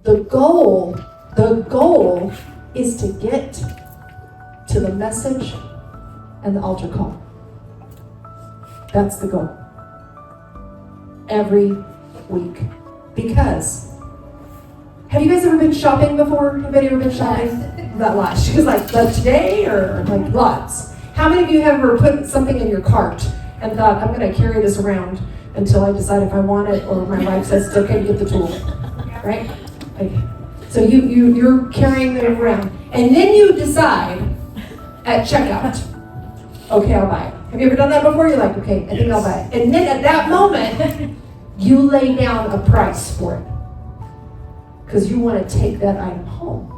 The goal is to get to the message and the altar call. That's the goal. Every week. Because, have you guys ever been shopping before? Anybody ever been shopping? Yes. That lot. She was like, today or like lots? How many of you have ever put something in your cart and thought, I'm going to carry this around until I decide if I want it, or my wife says it's okay to get the tool, right? Okay. So you're carrying it around, and then you decide at checkout, okay, I'll buy it. Have you ever done that before? You're like, okay, I think I'll buy it. And then at that moment, you lay down a price for it because you want to take that item home,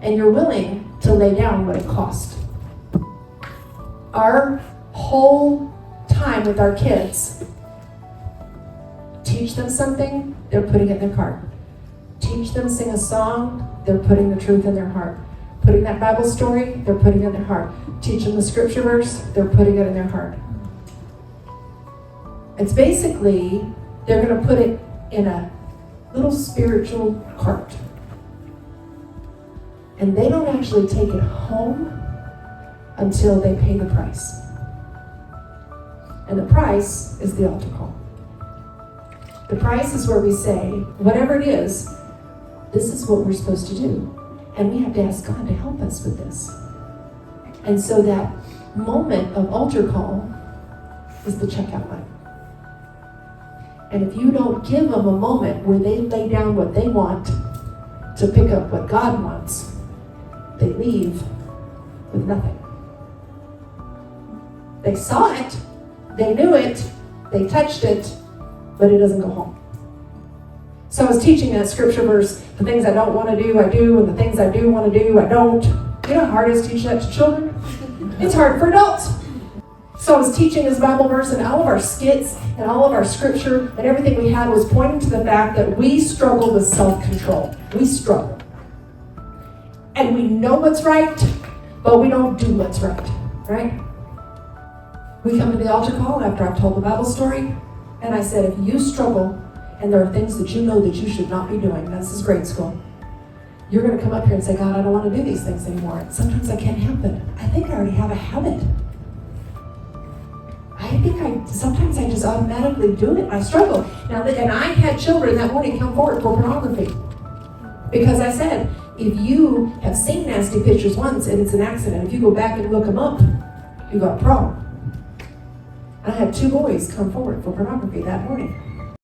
and you're willing to lay down what it cost. Our whole time with our kids, teach them something, they're putting it in their cart. Teach them, sing a song, they're putting the truth in their heart. Putting that Bible story, they're putting it in their heart. Teach them the scripture verse, they're putting it in their heart. It's basically, they're going to put it in a little spiritual cart. And they don't actually take it home until they pay the price. And the price is the altar call. The price is where we say, whatever it is, this is what we're supposed to do. And we have to ask God to help us with this. And so that moment of altar call is the checkout line. And if you don't give them a moment where they lay down what they want to pick up what God wants, they leave with nothing. They saw it, they knew it, they touched it, but it doesn't go home. So I was teaching that scripture verse, the things I don't want to do, I do, and the things I do want to do, I don't. You know how hard it is to teach that to children? It's hard for adults. So I was teaching this Bible verse, and all of our skits and all of our scripture and everything we had was pointing to the fact that we struggle with self-control. We struggle. And we know what's right, but we don't do what's right, right? We come to the altar call after I've told the Bible story, and I said, if you struggle and there are things that you know that you should not be doing, this is grade school, you're going to come up here and say, God, I don't want to do these things anymore. And sometimes I can't help it. I think I already have a habit. Sometimes I just automatically do it. I struggle. Now, and I had children that morning come forward for pornography. Because I said, if you have seen nasty pictures once and it's an accident, if you go back and look them up, you got a problem. I had 2 boys come forward for pornography that morning.